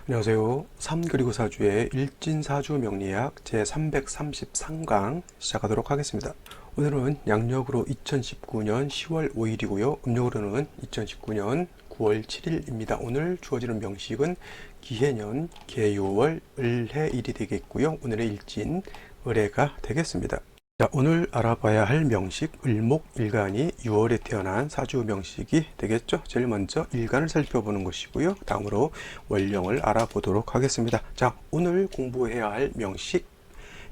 안녕하세요. 3 그리고 4주의 일진사주 명리학 제333강 시작하도록 하겠습니다. 오늘은 양력으로 2019년 10월 5일이고요. 음력으로는 2019년 9월 7일입니다. 오늘 주어지는 명식은 기해년 계유월 을해일이 되겠고요. 오늘의 일진 을해가 되겠습니다. 자, 오늘 알아봐야 할 명식 을목일간이 6월에 태어난 사주 명식이 되겠죠. 제일 먼저 일간을 살펴보는 것이고요. 다음으로 원령을 알아보도록 하겠습니다. 자, 오늘 공부해야 할 명식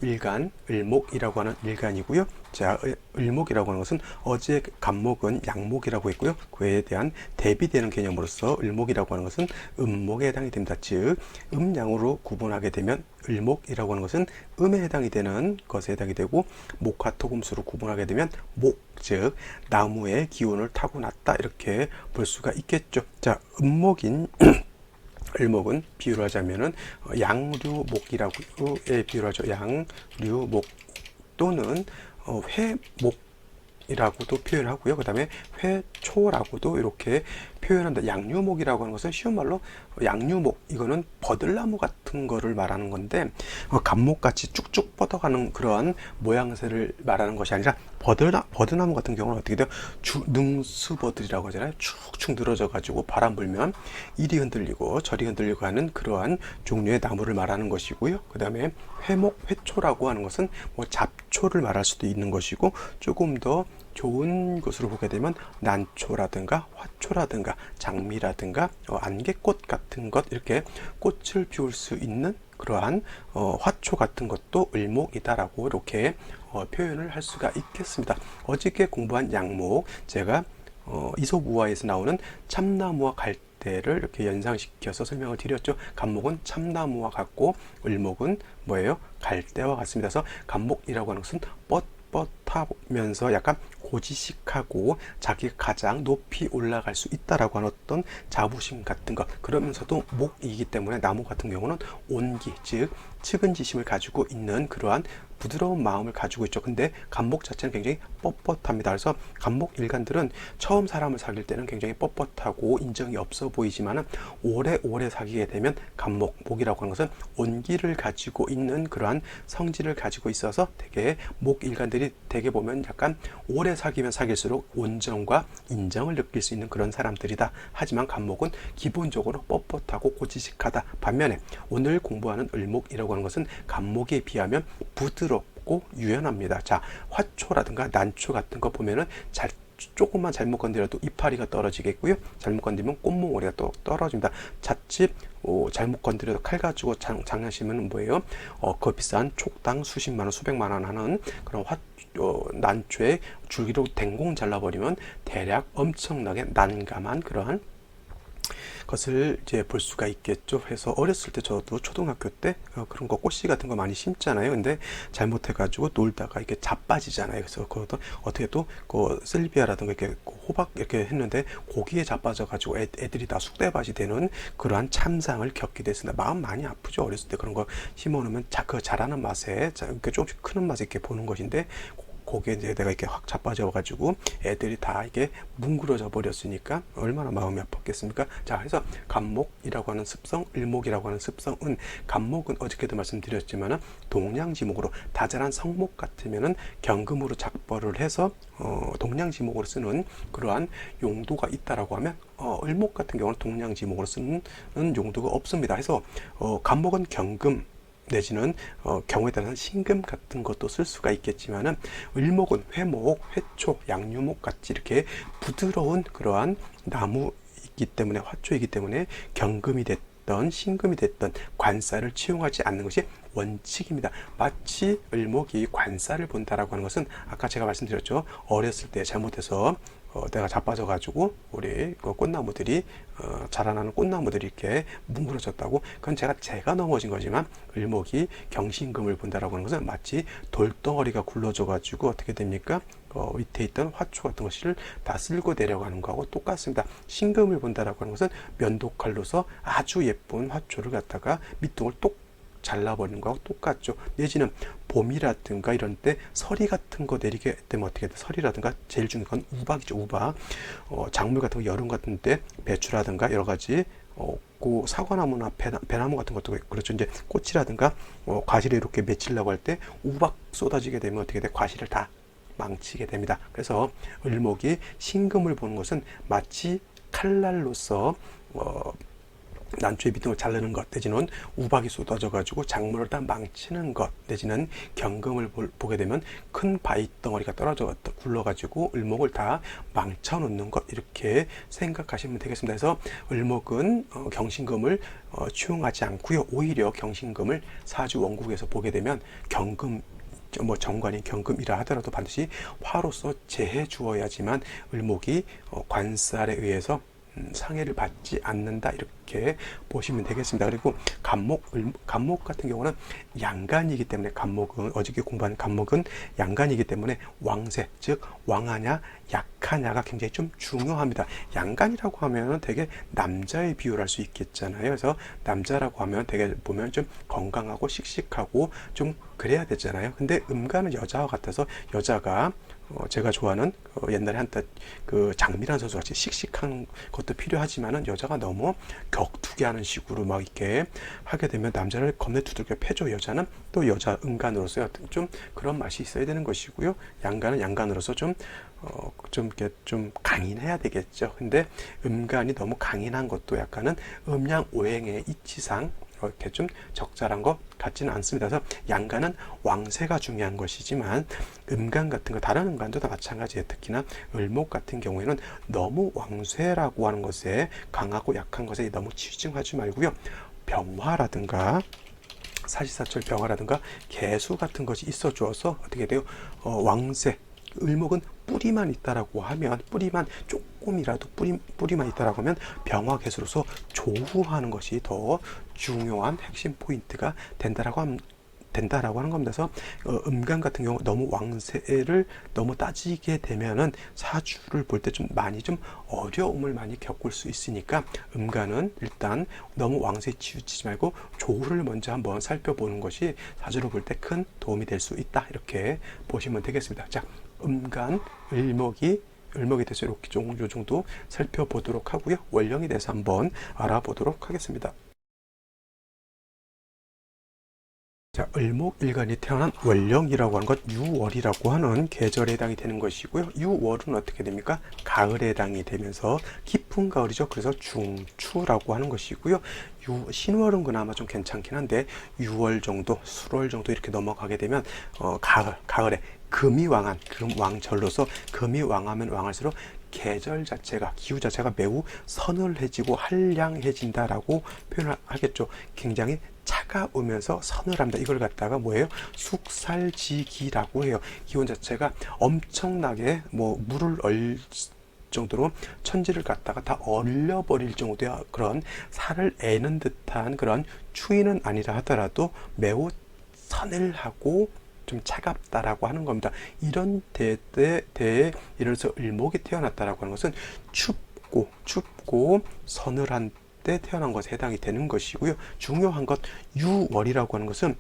일간, 을목이라고 하는 일간이고요. 자, 을목이라고 하는 것은 어제 간목은 양목이라고 했고요. 그에 대한 대비되는 개념으로서 을목이라고 하는 것은 음목에 해당이 됩니다. 즉, 음양으로 구분하게 되면 을목이라고 하는 것은 음에 해당이 되는 것에 해당이 되고, 목화 토금수로 구분하게 되면 목, 즉 나무의 기운을 타고났다 이렇게 볼 수가 있겠죠. 자, 음목인 을목은 비유를 하자면은 양류목이라고에 비유를 하죠. 양류목 또는 회목이라고도 표현하고요. 그 다음에 회초라고도 이렇게 표현한다. 양류목이라고 하는 것은 쉬운 말로 양류목, 이거는 버들나무 같은 거를 말하는 건데 감목같이 쭉쭉 뻗어가는 그러한 모양새를 말하는 것이 아니라 버드나무 같은 경우는 어떻게 돼요? 능수버들이라고 하잖아요. 축축 늘어져 가지고 바람 불면 이리 흔들리고 저리 흔들리고 하는 그러한 종류의 나무를 말하는 것이고요. 그 다음에 회목, 회초라고 하는 것은 뭐 잡초를 말할 수도 있는 것이고, 조금 더 좋은 것으로 보게 되면 난초라든가 화초라든가 장미라든가 안개꽃 같은 것, 이렇게 꽃을 피울 수 있는 그러한 화초 같은 것도 을목이다라고 이렇게 표현을 할 수가 있겠습니다. 어저께 공부한 양목, 제가 이솝우화에서 나오는 참나무와 갈대를 이렇게 연상시켜서 설명을 드렸죠. 간목은 참나무와 같고 을목은 뭐예요? 갈대와 같습니다. 그래서 간목이라고 하는 것은 뻣뻣하면서 약간 고지식하고 자기가 가장 높이 올라갈 수 있다라고 하는 어떤 자부심 같은 것, 그러면서도 목이기 때문에 나무 같은 경우는 온기, 즉 측은지심을 가지고 있는 그러한 부드러운 마음을 가지고 있죠. 근데 간목 자체는 굉장히 뻣뻣합니다. 그래서 간목 일간들은 처음 사람을 사귈 때는 굉장히 뻣뻣하고 인정이 없어 보이지만은 오래오래 사귀게 되면 목이라고 하는 것은 온기를 가지고 있는 그러한 성질을 가지고 있어서 되게 목 일간들이 되게 보면 약간 오래 사귀면 사귈수록 온정과 인정을 느낄 수 있는 그런 사람들이다. 하지만 간목은 기본적으로 뻣뻣하고 고지식하다. 반면에 오늘 공부하는 을목이라고 하는 것은 간목에 비하면 부드럽고 유연합니다. 자, 화초라든가 난초 같은 거 보면은 조금만 잘못 건드려도 이파리가 떨어지겠고요. 잘못 건드리면 꽃몽오리가 또 떨어집니다. 자칫 잘못 건드려도 칼 가지고 장난치면 뭐예요? 그 비싼 촉당 수십만 원, 수백만 원 하는 그런 난초에 줄기로 댕공 잘라버리면 대략 엄청나게 난감한 그러한 것을 이제 볼 수가 있겠죠. 그래서 어렸을 때 저도 초등학교 때 그런 거 꽃씨 같은 거 많이 심잖아요. 근데 잘못해가지고 놀다가 이렇게 자빠지잖아요. 그래서 그것도 어떻게 또 그 셀비아라든가 이렇게 호박 이렇게 했는데 고기에 자빠져가지고 애들이 다 쑥대밭이 되는 그러한 참상을 겪게 됐습니다. 마음 많이 아프죠. 어렸을 때 그런 거 심어놓으면 그 자라는 맛에 이렇게 조금씩 크는 맛에 이렇게 보는 것인데, 거기에 이제 내가 이렇게 확 자빠져가지고 애들이 다 이게 뭉그러져 버렸으니까 얼마나 마음이 아팠겠습니까? 자, 그래서 간목이라고 하는 습성, 을목이라고 하는 습성은, 간목은 어저께도 말씀드렸지만은 동량지목으로 다자란 성목 같으면은 경금으로 작벌을 해서 동량지목으로 쓰는 그러한 용도가 있다라고 하면, 을목 같은 경우는 동량지목으로 쓰는 용도가 없습니다. 그래서 간목은 경금 내지는 경우에 따라서 신금 같은 것도 쓸 수가 있겠지만은, 을목은 회목, 회초, 양류목 같이 이렇게 부드러운 그러한 나무이기 때문에, 화초이기 때문에 경금이 됐던 신금이 됐던 관살을 채용하지 않는 것이 원칙입니다. 마치 을목이 관살을 본다라고 하는 것은 아까 제가 말씀드렸죠. 어렸을 때 잘못해서 내가 자빠져가지고 우리 그 꽃나무들이 자라나는 꽃나무들이 이렇게 뭉그러졌다고, 그건 제가 넘어진 거지만, 을목이 경신금을 본다라고 하는 것은 마치 돌덩어리가 굴러져가지고 어떻게 됩니까? 밑에 있던 화초 같은 것을 다 쓸고 내려가는 거하고 똑같습니다. 신금을 본다라고 하는 것은 면도칼로서 아주 예쁜 화초를 갖다가 밑둥을 똑 잘라버리는 거하고 똑같죠. 내지는 봄이라든가 이런 때 서리 같은 거 내리게 되면 어떻게 돼? 서리라든가 제일 중요한 건 우박이죠. 우박. 작물 같은 거 여름 같은 때 배추라든가 여러 가지 그 사과나무나 배나무 같은 것도 그렇죠. 이제 꽃이라든가 과실을 이렇게 맺히려고 할 때 우박 쏟아지게 되면 어떻게 돼? 과실을 다 망치게 됩니다. 그래서 을목이 신금을 보는 것은 마치 칼날로서 난초의 밑둥을 자르는 것 내지는 우박이 쏟아져 가지고 작물을 다 망치는 것 내지는 경금을 보게 되면 큰 바위 덩어리가 떨어져 굴러 가지고 을목을 다 망쳐 놓는 것 이렇게 생각하시면 되겠습니다. 그래서 을목은 경신금을 추용하지 않고요. 오히려 경신금을 사주 원국에서 보게 되면 경금 뭐 정관이 경금이라 하더라도 반드시 화로서 제해 주어야지만 을목이 관살에 의해서 상해를 받지 않는다 이렇게 보시면 되겠습니다. 그리고 간목 같은 경우는 양간이기 때문에 간목은 어저께 공부한 간목은 양간이기 때문에 왕세 즉 왕하냐 약하냐가 굉장히 좀 중요합니다. 양간이라고 하면은 되게 남자의 비유를 할 수 있겠잖아요. 그래서 남자라고 하면 되게 보면 좀 건강하고 씩씩하고 좀 그래야 되잖아요. 근데 음간은 여자와 같아서 여자가 제가 좋아하는 옛날에 한때 그 장미란 선수 같이 씩씩한 것도 필요하지만은 여자가 너무 격투게 하는 식으로 막 이렇게 하게 되면 남자를 겁내 두들겨 패죠. 여자는 또 여자 음간으로서 좀 그런 맛이 있어야 되는 것이고요. 양간은 양간으로서 좀 이렇게 좀 강인해야 되겠죠. 근데 음간이 너무 강인한 것도 약간은 음양오행의 이치상 이렇게 좀 적절한 것 같지는 않습니다. 그래서 양간은 왕세가 중요한 것이지만 음간 같은 거 다른 음간도 다 마찬가지예요. 특히나 을목 같은 경우에는 너무 왕세라고 하는 것에 강하고 약한 것에 너무 치중하지 말고요. 병화라든가 사시사철 병화라든가 개수 같은 것이 있어 주어서 어떻게 돼요? 왕세 을목은 뿌리만 있다라고 하면 뿌리만 조금이라도 뿌리만 있다라고 하면 병화 개수로서 조후하는 것이 더 중요한 핵심 포인트가 된다라고 하는 겁니다. 그래서 음간 같은 경우 너무 왕세를 너무 따지게 되면은 사주를 볼 때 좀 많이 좀 어려움을 많이 겪을 수 있으니까 음간은 일단 너무 왕세에 치우치지 말고 조후를 먼저 한번 살펴보는 것이 사주를 볼 때 큰 도움이 될 수 있다 이렇게 보시면 되겠습니다. 자, 음간 을목이 대해서 이렇게 요 정도 살펴보도록 하고요. 월령에 대해서 한번 알아보도록 하겠습니다. 자, 을목일간이 태어난 월령이라고 하는 것 유월이라고 하는 계절에 해당이 되는 것이고요. 유월은 어떻게 됩니까? 가을에 해당이 되면서 깊은 가을이죠. 그래서 중추라고 하는 것이고요. 신월은 그나마 좀 괜찮긴 한데 6월 정도, 수월 정도 이렇게 넘어가게 되면 가을에 금이 왕한 금왕절로서 금이 왕하면 왕할수록 계절 자체가 기후 자체가 매우 서늘해지고 한량해진다라고 표현을 하겠죠. 굉장히 차가우면서 서늘합니다. 이걸 갖다가 뭐예요? 숙살지기라고 해요. 기온 자체가 엄청나게 물을 정도로 천지를 갖다가 다 얼려버릴 정도의 그런 살을 애는 듯한 그런 추위는 아니라 하더라도 매우 서늘하고 좀 차갑다라고 하는 겁니다. 이런 대에 예를 들어서 을목이 태어났다라고 하는 것은 춥고 서늘한 때 태어난 것에 해당이 되는 것이고요. 중요한 것 유월이라고 하는 것은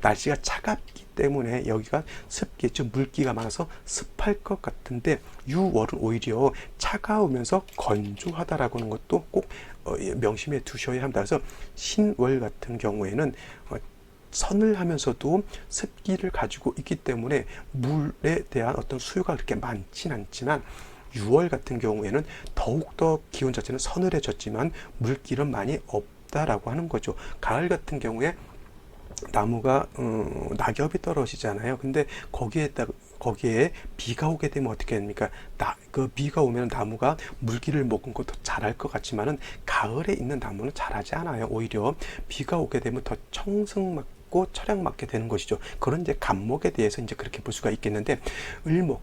날씨가 차갑기 때문에 여기가 습기, 즉 물기가 많아서 습할 것 같은데 유월은 오히려 차가우면서 건조하다라고 하는 것도 꼭 명심해 두셔야 합니다. 그래서 신월 같은 경우에는 서늘하면서도 습기를 가지고 있기 때문에 물에 대한 어떤 수요가 그렇게 많진 않지만 6월 같은 경우에는 더욱더 기온 자체는 서늘해졌지만 물기는 많이 없다라고 하는 거죠. 가을 같은 경우에 나무가 낙엽이 떨어지잖아요. 근데 거기에 비가 오게 되면 어떻게 됩니까? 그 비가 오면 나무가 물기를 머금 것도 잘할 것 같지만은 가을에 있는 나무는 잘하지 않아요. 오히려 비가 오게 되면 더 청승맞고 철양맞게 되는 것이죠. 그런 이제 간목에 대해서 이제 그렇게 볼 수가 있겠는데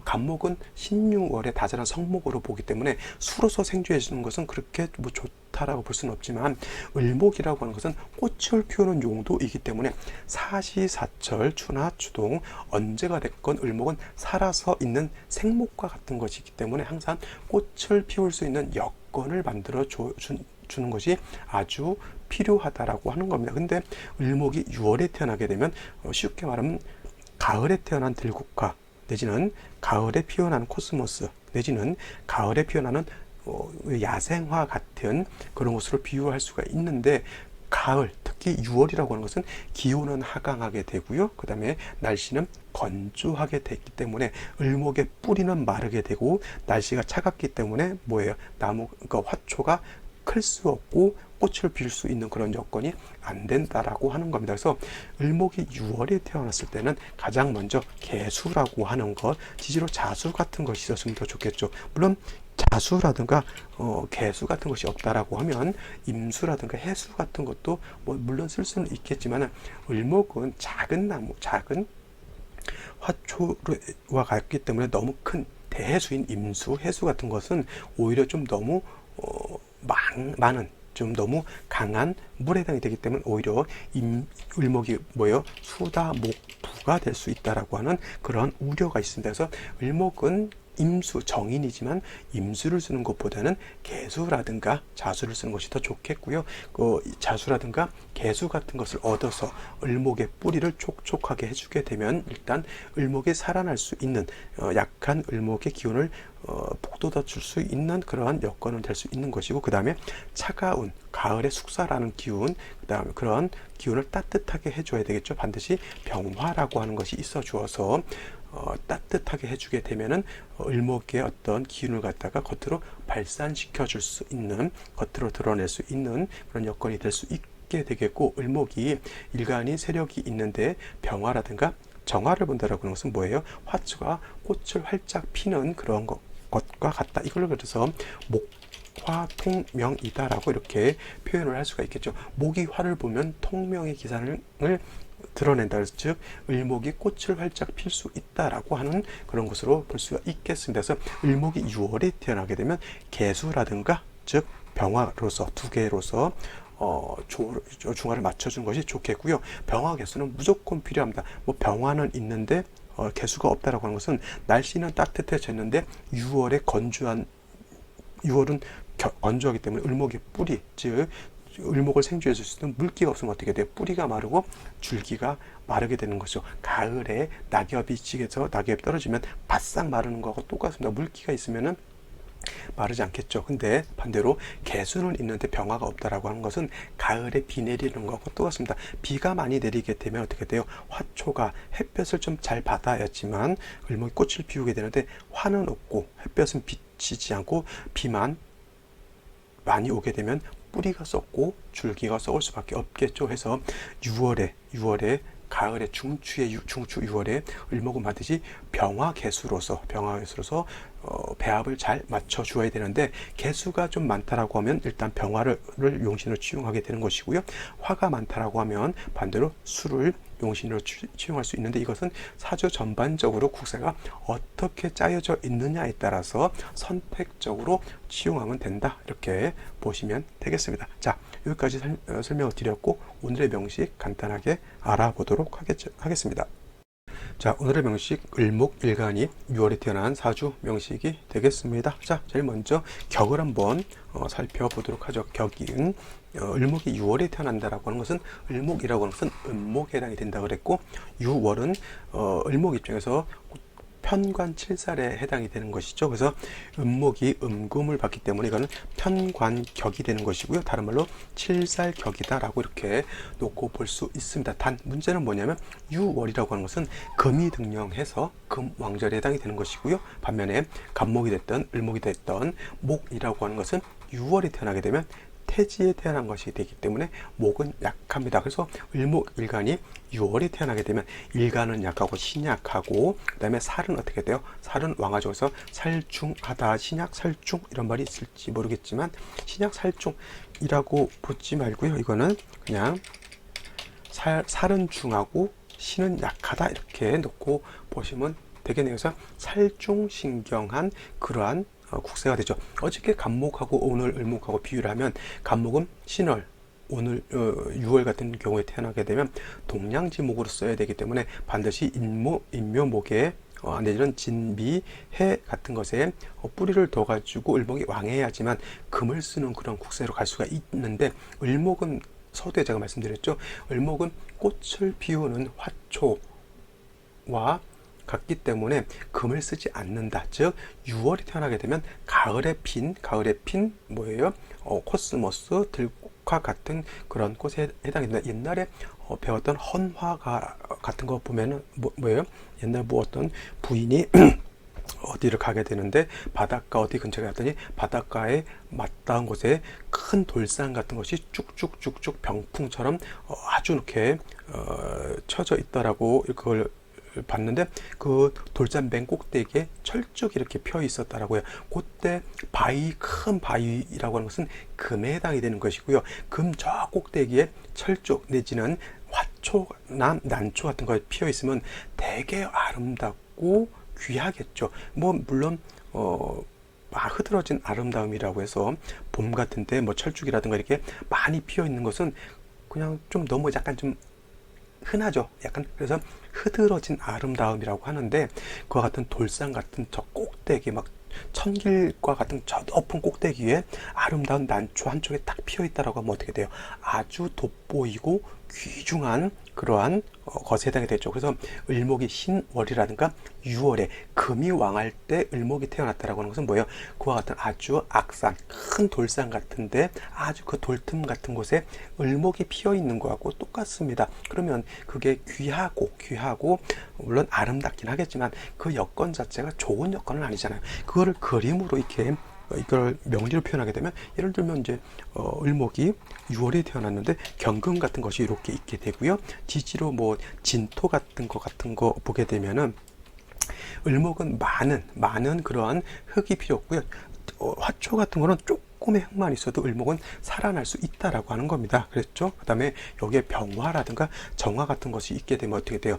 간목은 신유월의 다자란 성목으로 보기 때문에 수로서 생주해 주는 것은 그렇게 좋다라고 볼 수는 없지만 을목이라고 하는 것은 꽃을 피우는 용도이기 때문에 사시사철 추나 추동 언제가 됐건 을목은 살아서 있는 생목과 같은 것이기 때문에 항상 꽃을 피울 수 있는 여건을 만들어 주는 것이 아주 필요하다라고 하는 겁니다. 근데 을목이 6월에 태어나게 되면 쉽게 말하면 가을에 태어난 들국화 내지는 가을에 피어나는 코스모스 내지는 가을에 피어나는 야생화 같은 그런 것으로 비유할 수가 있는데, 가을, 특히 6월이라고 하는 것은 기온은 하강하게 되고요. 그 다음에 날씨는 건조하게 되기 때문에 을목의 뿌리는 마르게 되고, 날씨가 차갑기 때문에 뭐예요? 나무, 그러니까 화초가 클 수 없고 꽃을 필 수 있는 그런 여건이 안 된다라고 하는 겁니다. 그래서 을목이 6월에 태어났을 때는 가장 먼저 개수라고 하는 것, 지지로 자수 같은 것이 있었으면 더 좋겠죠. 물론 자수라든가 개수 같은 것이 없다라고 하면 임수라든가 해수 같은 것도 뭐 물론 쓸 수는 있겠지만, 을목은 작은 나무, 작은 화초와 같기 때문에 너무 큰 대해수인 임수, 해수 같은 것은 오히려 좀 너무 많은, 좀 너무 강한 물에 해당이 되기 때문에 오히려 을목이 뭐예요? 수다, 목, 부가 될 수 있다라고 하는 그런 우려가 있습니다. 그래서 을목은 임수, 정인이지만 임수를 쓰는 것보다는 개수라든가 자수를 쓰는 것이 더 좋겠고요. 그 자수라든가 개수 같은 것을 얻어서 을목의 뿌리를 촉촉하게 해주게 되면 일단 을목이 살아날 수 있는, 약한 을목의 기운을 북돋아 줄 수 있는 그러한 여건은 될 수 있는 것이고, 그 다음에 차가운 가을의 숙사라는 기운, 그 다음에 그런 기운을 따뜻하게 해줘야 되겠죠. 반드시 병화라고 하는 것이 있어 주어서 따뜻하게 해주게 되면은 을목의 어떤 기운을 갖다가 겉으로 발산시켜 줄 수 있는, 겉으로 드러낼 수 있는 그런 여건이 될 수 있게 되겠고, 을목이 일간이 세력이 있는데 병화라든가 정화를 본다라고 하는 것은 뭐예요? 화초가 꽃을 활짝 피는 그런 것과 같다. 이걸 그래서 목화통명이다라고 이렇게 표현을 할 수가 있겠죠. 목이 화를 보면 통명의 기산을 드러낸다. 즉 을목이 꽃을 활짝 필 수 있다라고 하는 그런 것으로 볼 수가 있겠습니다. 그래서 을목이 6월에 태어나게 되면 개수라든가 즉 병화로서 두 개로서 중화를 맞춰주는 것이 좋겠고요. 병화 개수는 무조건 필요합니다. 뭐 병화는 있는데 개수가 없다라고 하는 것은 날씨는 따뜻해졌는데 6월에 건조한, 6월은 건조하기 때문에 을목의 뿌리, 즉 을목을 생주해 줄 수 있는 물기가 없으면 어떻게 돼요? 뿌리가 마르고 줄기가 마르게 되는 것이죠. 가을에 낙엽이 지게서 낙엽이 떨어지면 바싹 마르는 거하고 똑같습니다. 물기가 있으면은 마르지 않겠죠. 근데 반대로 개수는 있는데 병화가 없다라고 하는 것은 가을에 비 내리는 것과 똑같습니다. 비가 많이 내리게 되면 어떻게 돼요? 화초가 햇볕을 좀 잘 받아야지만 을목이 꽃을 피우게 되는데, 화는 없고 햇볕은 비치지 않고 비만 많이 오게 되면 뿌리가 썩고 줄기가 썩을 수밖에 없겠죠. 해서 6월에 가을의 중추 6월에 을목은 반드시 병화 개수로서 배합을 잘 맞춰 주어야 되는데, 개수가 좀 많다라고 하면 일단 병화를 용신으로 취용하게 되는 것이고요. 화가 많다라고 하면 반대로 수를 용신으로 취용할 수 있는데, 이것은 사주 전반적으로 국세가 어떻게 짜여져 있느냐에 따라서 선택적으로 취용하면 된다, 이렇게 보시면 되겠습니다. 자, 여기까지 설명을 드렸고 오늘의 명식 간단하게 알아보도록 하겠습니다. 자, 오늘의 명식 을목일간이 6월에 태어난 사주 명식이 되겠습니다. 자, 제일 먼저 격을 한번 살펴보도록 하죠. 격인 을목이 6월에 태어난다라고 하는 것은, 을목이라고 하는 것은 음목에 해당이 된다 그랬고, 6월은 을목 입장에서 편관칠살에 해당이 되는 것이죠. 그래서 음목이 음금을 받기 때문에 이거는 편관격이 되는 것이고요. 다른 말로 칠살격이다라고 이렇게 놓고 볼 수 있습니다. 단 문제는 뭐냐면 6월이라고 하는 것은 금이 등령해서 금왕절에 해당이 되는 것이고요. 반면에 간목이 됐던 을목이 됐던 목이라고 하는 것은 6월에 태어나게 되면 태지에 태어난 것이 되기 때문에 목은 약합니다. 그래서 을목일간이 6월에 태어나게 되면 일간은 약하고 신약하고, 그 다음에 살은 어떻게 돼요? 살은 왕화적에서 살중하다, 신약 살중 이런 말이 있을지 모르겠지만 신약 살중이라고 보지 말고요. 이거는 그냥 살은 중하고 신은 약하다 이렇게 놓고 보시면 되겠네요. 그래서 살중신경한 그러한 국세가 되죠. 어저께 간목하고 오늘 을목하고 비유를 하면, 간목은 신월, 오늘 6월 같은 경우에 태어나게 되면 동량지목으로 써야 되기 때문에 반드시 인묘목에 내지는 진미, 해 같은 것에 뿌리를 둬 가지고 을목이 왕해야지만 금을 쓰는 그런 국세로 갈 수가 있는데, 을목은 서두에 제가 말씀드렸죠. 을목은 꽃을 피우는 화초와 같기 때문에 금을 쓰지 않는다. 즉 6월이 태어나게 되면 가을에 핀 뭐예요? 코스모스, 들과 같은 그런 꽃에 해당이 된다. 옛날에 배웠던 헌화가 같은 거 보면은 뭐예요? 옛날 뭐 어떤 부인이 어디를 가게 되는데 바닷가 어디 근처에 갔더니 바닷가에 맞닿은 곳에 큰 돌산 같은 것이 쭉쭉쭉쭉 병풍처럼 아주 이렇게 쳐져 있더라고. 그걸 봤는데 그 돌산 맨 꼭대기에 철쭉 이렇게 펴 있었다라고요. 그때 큰 바위라고 하는 것은 금에 해당이 되는 것이고요. 금 저 꼭대기에 철쭉 내지는 화초나 난초 같은 거 피어 있으면 되게 아름답고 귀하겠죠. 뭐 물론 흐드러진 아름다움이라고 해서 봄 같은데 뭐 철쭉이라든가 이렇게 많이 피어 있는 것은 그냥 좀 너무 약간 좀 흔하죠. 약간 그래서 흐드러진 아름다움이라고 하는데 그와 같은 돌산 같은 저 꼭대기 막 천길과 같은 저 높은 꼭대기 위에 아름다운 난초 한쪽에 딱 피어 있다라고 하면 어떻게 돼요? 아주 돋보이고 귀중한 그러한 것에 해당이 되죠. 그래서 을목이 신월이라든가 6월에 금이 왕할 때 을목이 태어났다라고 하는 것은 뭐예요? 그와 같은 아주 악산, 큰 돌산 같은데 아주 그 돌틈 같은 곳에 을목이 피어 있는 거하고 똑같습니다. 그러면 그게 귀하고 물론 아름답긴 하겠지만 그 여건 자체가 좋은 여건은 아니잖아요. 그거를 그림으로 이렇게 이걸 명리로 표현하게 되면 예를 들면 이제 을목이 6월에 태어났는데 경금 같은 것이 이렇게 있게 되고요. 지지로 뭐 진토 같은 거 보게 되면은 을목은 많은 그러한 흙이 필요 없고요. 화초 같은 거는 조금의 흙만 있어도 을목은 살아날 수 있다라고 하는 겁니다. 그랬죠? 그다음에 여기에 병화라든가 정화 같은 것이 있게 되면 어떻게 돼요?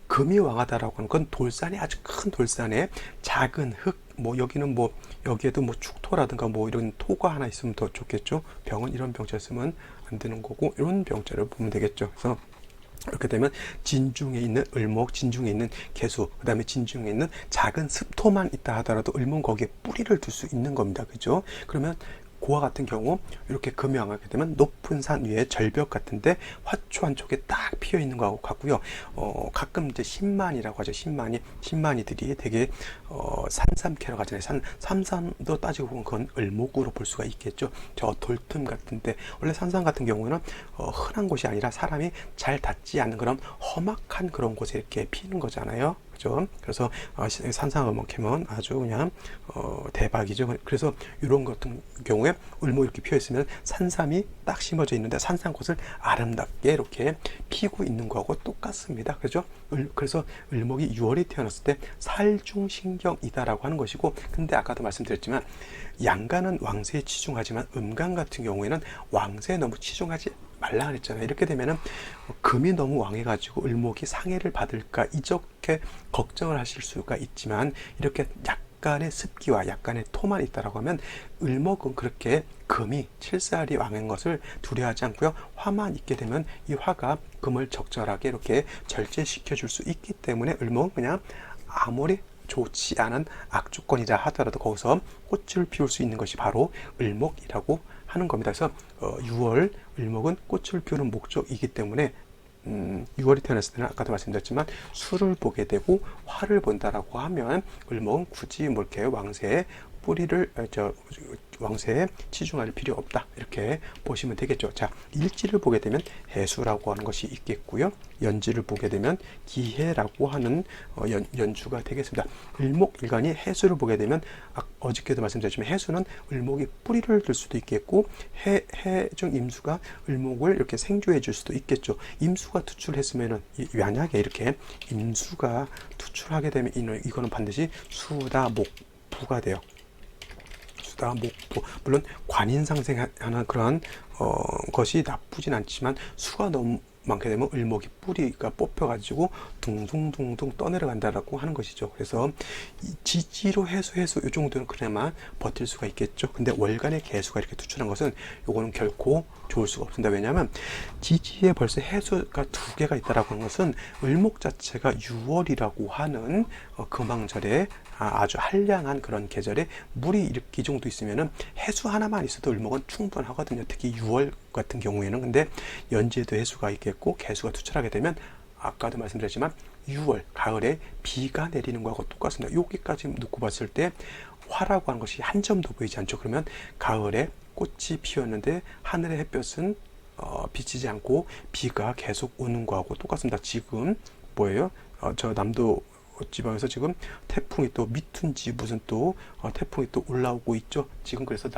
금이 왕하다라고 하는 건 돌산이 아주 큰 돌산에 작은 흙, 뭐 여기는 뭐 여기에도 뭐 축토라든가 뭐 이런 토가 하나 있으면 더 좋겠죠. 병은 이런 병자 쓰면 안 되는 거고 이런 병자를 보면 되겠죠. 그래서 이렇게 되면 진중에 있는 을목, 진중에 있는 개수, 그 다음에 진중에 있는 작은 습토만 있다 하더라도 을목은 거기에 뿌리를 둘 수 있는 겁니다. 그죠? 그러면 그와 같은 경우 이렇게 금이 왕하게 되면 높은 산 위에 절벽 같은데 화초 한쪽에 딱 피어 있는 거하고 같고요. 가끔 이제 신만이라고 하죠. 신만이들이 되게 산삼캐러 가잖아요. 삼삼도 따지고 보면 그건 을목으로 볼 수가 있겠죠. 저 돌틈 같은데 원래 산삼 같은 경우는 흔한 곳이 아니라 사람이 잘 닿지 않는 그런 험악한 그런 곳에 이렇게 피는 거잖아요. 그죠? 그래서 산삼을 캐면 아주 그냥 대박이죠. 그래서 이런 같은 경우에 을목 이렇게 피어 있으면 산삼이 딱 심어져 있는데 산삼꽃을 아름답게 이렇게 피고 있는 거하고 똑같습니다. 그죠? 그래서 을목이 6월에 태어났을 때 살중신경이다라고 하는 것이고, 근데 아까도 말씀드렸지만 양간은 왕세에 치중하지만 음간 같은 경우에는 왕세에 너무 치중하지 말라 그랬잖아요. 이렇게 되면은 금이 너무 왕해가지고 을목이 상해를 받을까 이렇게 걱정을 하실 수가 있지만, 이렇게 약간의 습기와 약간의 토만 있다라고 하면 을목은 그렇게 금이 칠살이 왕한 것을 두려워하지 않고요. 화만 있게 되면 이 화가 금을 적절하게 이렇게 절제시켜 줄 수 있기 때문에 을목은 그냥 아무리 좋지 않은 악조건이라 하더라도 거기서 꽃을 피울 수 있는 것이 바로 을목이라고 하는 겁니다. 그래서 6월 을목은 꽃을 피우는 목적이기 때문에 6월이 태어났을 때는 아까도 말씀드렸지만 수를 보게 되고 화를 본다라고 하면 을목은 굳이 뭐 이렇게 왕세에 뿌리를 왕세에 치중할 필요 없다, 이렇게 보시면 되겠죠. 자, 일지를 보게 되면 해수라고 하는 것이 있겠고요. 연지를 보게 되면 기해라고 하는 연주가 되겠습니다. 을목일간이 해수를 보게 되면 어저께도 말씀드렸지만 해수는 을목이 뿌리를 들 수도 있겠고 해중 임수가 을목을 이렇게 생주해 줄 수도 있겠죠. 임수가 투출했으면은 만약에 이렇게 임수가 투출하게 되면 이거는 반드시 수다 목부가 돼요. 수다 목부, 물론 관인상생하는 그런 것이 나쁘진 않지만 수가 너무 많게 되면 을목이 뿌리가 뽑혀가지고 둥둥둥둥 떠내려간다라고 하는 것이죠. 그래서 지지로 해수 이 정도는 그나마 버틸 수가 있겠죠. 근데 월간의 개수가 이렇게 투출한 것은 요거는 결코 좋을 수가 없습니다. 왜냐하면 지지에 벌써 해수가 2개가 있다라고 하는 것은 을목 자체가 6월이라고 하는 금왕절에 아주 한량한 그런 계절에 물이 이렇게 이 정도 있으면은 해수 하나만 있어도 을목은 충분하거든요. 특히 6월 같은 경우에는. 근데 연지에도 해수가 있겠고 개수가 투철하게 되면 아까도 말씀드렸지만 6월 가을에 비가 내리는 거하고 똑같습니다. 여기까지 놓고 봤을 때 화라고 하는 것이 한 점도 보이지 않죠. 그러면 가을에 꽃이 피었는데 하늘의 햇볕은 비치지 않고 비가 계속 오는 거하고 똑같습니다. 지금 뭐예요? 저 남도 지방에서 지금 태풍이 또 미툰지 무슨 또 태풍이 또 올라오고 있죠. 지금 그래서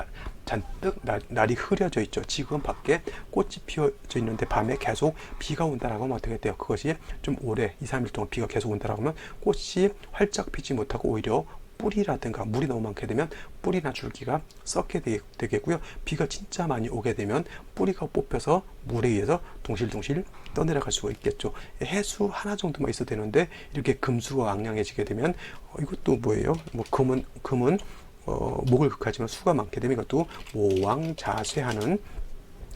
잔뜩 날이 흐려져 있죠. 지금 밖에 꽃이 피어져 있는데 밤에 계속 비가 온다라고 하면 어떻게 돼요? 그것이 좀 오래 2, 3일 동안 비가 계속 온다라고 하면 꽃이 활짝 피지 못하고 오히려 뿌리라든가 물이 너무 많게 되면 뿌리나 줄기가 썩게 되겠고요. 비가 진짜 많이 오게 되면 뿌리가 뽑혀서 물에 의해서 둥실둥실 떠내려갈 수가 있겠죠. 해수 하나 정도만 있어도 되는데 이렇게 금수가 왕량해지게 되면 이것도 뭐예요? 뭐 금은 목을 극하지만 수가 많게 되면 이것도 모왕자쇠하는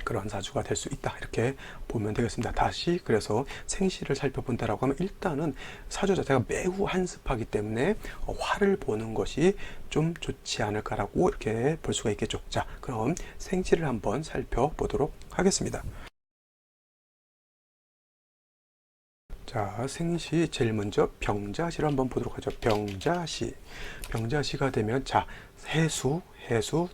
그런 사주가 될 수 있다. 이렇게 보면 되겠습니다. 다시 그래서 생시를 살펴본다라고 하면 일단은 사주 자체가 매우 한습하기 때문에 화를 보는 것이 좀 좋지 않을까라고 이렇게 볼 수가 있겠죠. 자, 그럼 생시를 한번 살펴보도록 하겠습니다. 자, 생시 제일 먼저 병자시를 한번 보도록 하죠. 병자시가 되면 자, 해수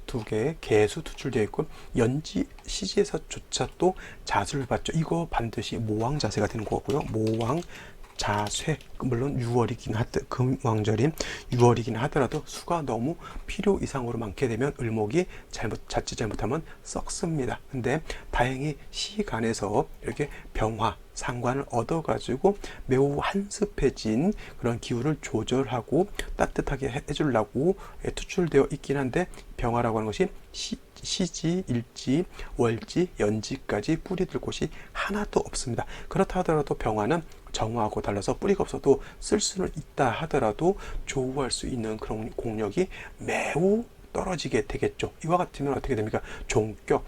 두 개, 개수 투출되어 있고 연지 시지에서조차 또 자수를 받죠. 이거 반드시 모왕자세가 되는 거고요. 모왕자쇠, 물론 6월이긴 금왕절인 6월이긴 하더라도 수가 너무 필요 이상으로 많게 되면 을목이 자칫 잘못하면 썩습니다. 근데 다행히 시간에서 이렇게 병화 상관을 얻어가지고 매우 한습해진 그런 기후를 조절하고 따뜻하게 해주려고 투출되어 있긴 한데 병화라고 하는 것이 시지, 일지, 월지, 연지까지 뿌리들 곳이 하나도 없습니다. 그렇다 하더라도 병화는 정화하고 달라서 뿌리가 없어도 쓸 수는 있다 하더라도 조우할 수 있는 그런 공력이 매우 떨어지게 되겠죠. 이와 같으면 어떻게 됩니까? 종격.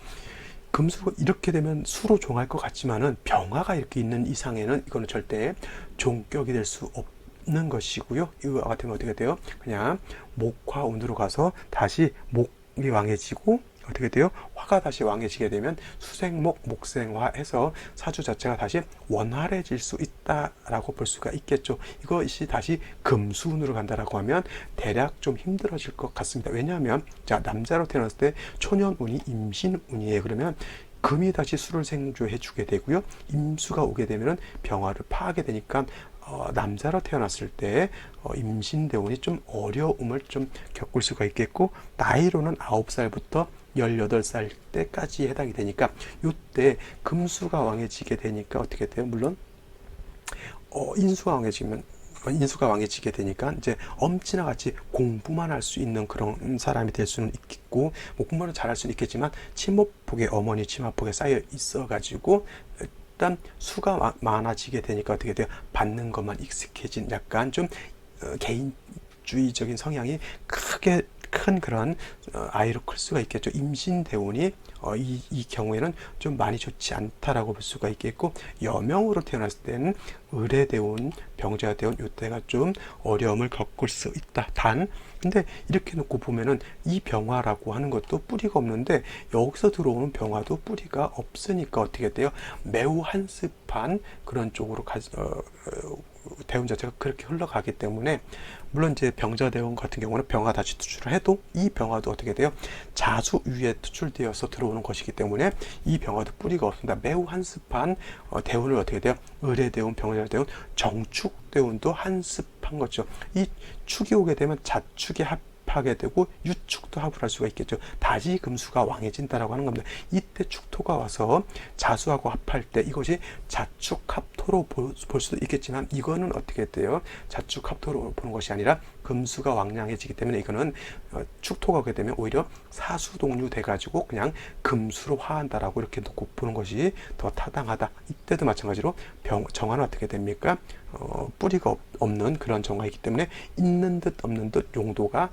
금수가 이렇게 되면 수로 종할 것 같지만은 병화가 이렇게 있는 이상에는 이거는 절대 종격이 될 수 없는 것이고요. 이와 같으면 어떻게 돼요? 그냥 목화운으로 가서 다시 목이 왕해지고 어떻게 돼요? 화가 다시 왕해지게 되면 수생목, 목생화해서 사주 자체가 다시 원활해질 수 있다라고 볼 수가 있겠죠. 이것이 다시 금수운으로 간다라고 하면 대략 좀 힘들어질 것 같습니다. 왜냐하면 자, 남자로 태어났을 때 초년운이 임신운이에요. 그러면 금이 다시 수를 생조해 주게 되고요. 임수가 오게 되면 병화를 파하게 되니까 남자로 태어났을 때 임신대운이 좀 어려움을 좀 겪을 수가 있겠고 나이로는 9살부터 18살 때까지 해당이 되니까 이때 금수가 왕해지게 되니까 어떻게 돼요? 물론 인수가 왕해지게 되니까 이제 엄지나 같이 공부만 할 수 있는 그런 사람이 될 수는 있겠고 뭐 공부는 잘할 수는 있겠지만 치모폭에 어머니 치마폭에 쌓여 있어가지고 일단 수가 많아지게 되니까 어떻게 돼요? 받는 것만 익숙해진 약간 좀 개인주의적인 성향이 크게 큰 그런 아이로 클 수가 있겠죠. 임신대운이 이 경우에는 좀 많이 좋지 않다라고 볼 수가 있겠고 여명으로 태어났을 때는 의례대운, 병자대운 이때가 좀 어려움을 겪을 수 있다. 근데 이렇게 놓고 보면은 이 병화라고 하는 것도 뿌리가 없는데 여기서 들어오는 병화도 뿌리가 없으니까 어떻게 돼요? 매우 한습한 그런 쪽으로 대운 자체가 그렇게 흘러가기 때문에 물론 이제 병자대운 같은 경우는 병화 다시 투출을 해도 이 병화도 어떻게 돼요? 자수 위에 투출되어서 들어오는 것이기 때문에 이 병화도 뿌리가 없습니다. 매우 한습한 대운을 어떻게 돼요? 의례대운, 병자대운, 정축대운도 한습한 거죠. 이 축이 오게 되면 자축이 합하게 되고 유축도 합을 할 수가 있겠죠. 다시 금수가 왕해진다라고 하는 겁니다. 이때 축토가 와서 자수하고 합할 때 이것이 자축합토로 볼 수도 있겠지만 이거는 어떻게 돼요? 자축합토로 보는 것이 아니라 금수가 왕량해지기 때문에 이거는 축토가 오게 되면 오히려 사수동류 돼가지고 그냥 금수로 화한다라고 이렇게 놓고 보는 것이 더 타당하다. 이때도 마찬가지로 정화는 어떻게 됩니까? 뿌리가 없는 그런 정화이기 때문에 있는 듯 없는 듯 용도가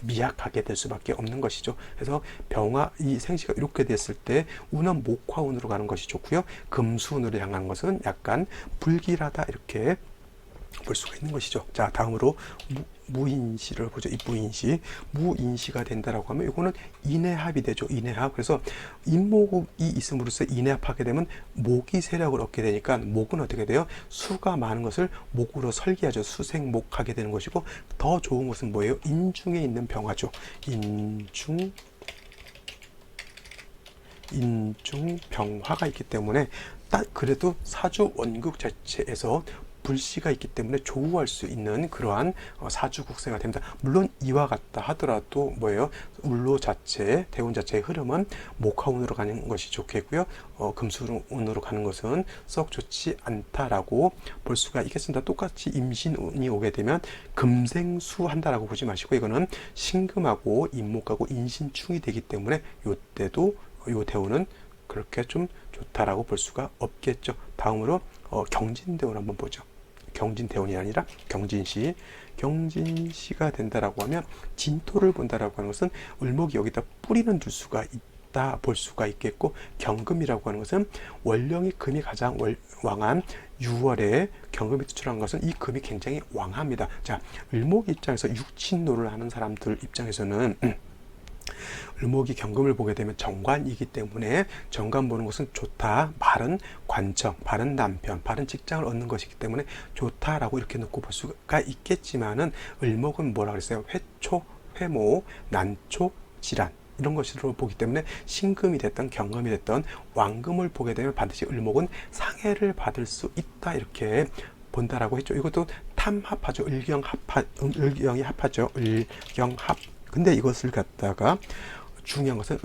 미약하게 될 수밖에 없는 것이죠. 그래서 병화 이 생시가 이렇게 됐을 때 운은 목화운으로 가는 것이 좋고요. 금수운으로 향하는 것은 약간 불길하다 이렇게 볼 수가 있는 것이죠. 자, 다음으로 무인시를 보죠. 이 무인시. 무인시가 된다라고 하면 이거는 인해합이 되죠. 인해합. 그래서 인목이 있음으로써 인해합하게 되면 목이 세력을 얻게 되니까 목은 어떻게 돼요? 수가 많은 것을 목으로 설계하죠. 수생목하게 되는 것이고, 더 좋은 것은 뭐예요? 인중에 있는 병화죠. 인중병화가 있기 때문에 딱 그래도 사주 원국 자체에서 불씨가 있기 때문에 조우할 수 있는 그러한 사주국세가 됩니다. 물론 이와 같다 하더라도 뭐예요? 울로 자체, 대운 자체의 흐름은 목화운으로 가는 것이 좋겠고요. 금수운으로 가는 것은 썩 좋지 않다라고 볼 수가 있겠습니다. 똑같이 임신운이 오게 되면 금생수 한다라고 보지 마시고, 이거는 신금하고 인목하고 인신충이 되기 때문에 이때도 요 대운은 그렇게 좀 좋다라고 볼 수가 없겠죠. 다음으로 경진대운 한번 보죠. 경진대운이 아니라 경진시. 경진시가 된다라고 하면 진토를 본다라고 하는 것은 을목이 여기다 뿌리는 둘 수가 있다 볼 수가 있겠고, 경금이라고 하는 것은 월령이 금이 가장 왕한 6월에 경금이 투출한 것은 이 금이 굉장히 왕합니다. 자, 을목 입장에서 육친노를 하는 사람들 입장에서는 을목이 경금을 보게 되면 정관이기 때문에 정관 보는 것은 좋다. 바른 관청, 바른 남편, 바른 직장을 얻는 것이기 때문에 좋다라고 이렇게 놓고 볼 수가 있겠지만은, 을목은 뭐라 그랬어요? 회초, 회모, 난초, 질환. 이런 것으로 보기 때문에 신금이 됐던 경금이 됐던 왕금을 보게 되면 반드시 을목은 상해를 받을 수 있다 이렇게 본다라고 했죠. 이것도 탐합하죠. 을경이 합하죠. 을경합. 근데 이것을 갖다가 중요한 것은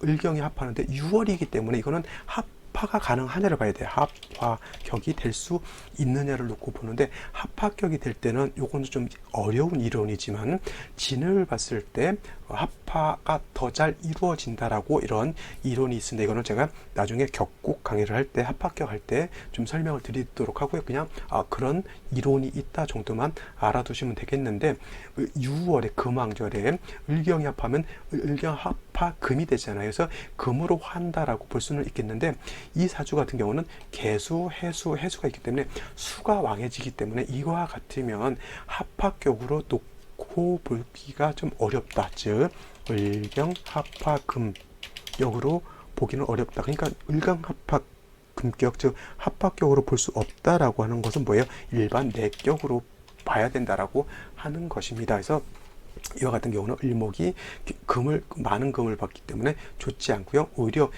을경이 합하는데 6월이기 때문에 이거는 합화가 가능하냐를 봐야 돼요. 합화격이 될 수 있느냐를 놓고 보는데, 합화격이 될 때는 요거는 좀 어려운 이론이지만 진을 봤을 때 합화가 더 잘 이루어진다라고 이런 이론이 있습니다. 이거는 제가 나중에 격국 강의를 할 때, 합합격 할 때 좀 설명을 드리도록 하고요. 그냥 그런 이론이 있다 정도만 알아두시면 되겠는데, 6월에 금왕절에 을경이 합하면 을경합화 금이 되잖아요. 그래서 금으로 한다라고 볼 수는 있겠는데, 이 사주 같은 경우는 개수, 해수가 있기 때문에 수가 왕해지기 때문에 이와 같으면 합합격으로 놓고 보기가 좀 어렵다. 즉 을경합화금 역으로 보기는 어렵다. 그러니까 을경합화금격, 즉 합합격으로 볼 수 없다라고 하는 것은 뭐예요? 일반 내격으로 봐야 된다라고 하는 것입니다. 그래서 이와 같은 경우는 을목이 많은 금을 받기 때문에 좋지 않고요. 오히려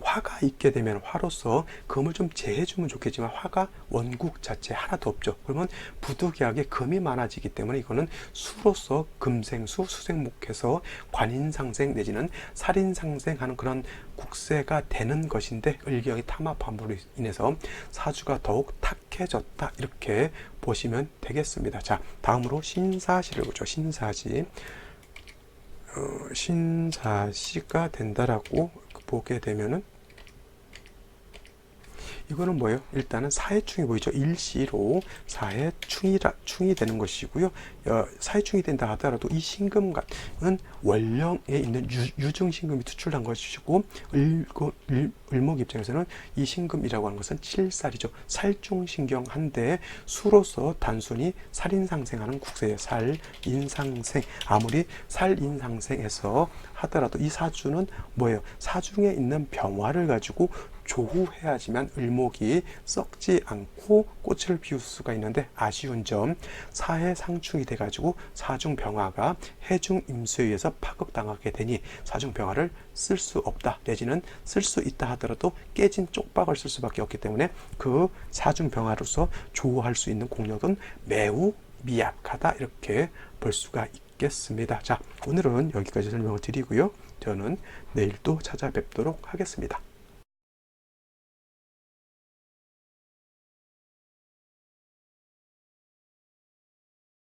화가 있게 되면 화로서 금을 좀 제해주면 좋겠지만, 화가 원국 자체 하나도 없죠. 그러면 부득이하게 금이 많아지기 때문에 이거는 수로서 금생수, 수생목해서 관인상생 내지는 살인상생하는 그런 국세가 되는 것인데, 을경이 탐합함으로 인해서 사주가 더욱 탁해졌다 이렇게 보시면 되겠습니다. 자, 다음으로 신사시를 보죠. 신사시. 신사시가 된다라고 보게 되면은 이거는 뭐예요? 일단은 사해충이 보이죠? 일시로 사해충이 되는 것이고요. 사해충이 된다 하더라도 이 신금은 월령에 있는 유중신금이 투출한 것이고, 을목 입장에서는 이 신금이라고 하는 것은 칠살이죠. 살중신경한데 수로서 단순히 살인상생하는 국세예요. 살인상생. 아무리 살인상생에서 하더라도 이 사주는 뭐예요? 사중에 있는 병화를 가지고 조후해야지만 을목이 썩지 않고 꽃을 피울 수가 있는데, 아쉬운 점 사해상충이 돼가지고 사중병화가 해중임수에 의해서 파극당하게 되니 사중병화를 쓸 수 없다, 내지는 쓸 수 있다 하더라도 깨진 쪽박을 쓸 수밖에 없기 때문에 그 사중병화로서 조우할 수 있는 공력은 매우 미약하다 이렇게 볼 수가 있겠습니다. 자, 오늘은 여기까지 설명을 드리고요. 저는 내일 또 찾아뵙도록 하겠습니다.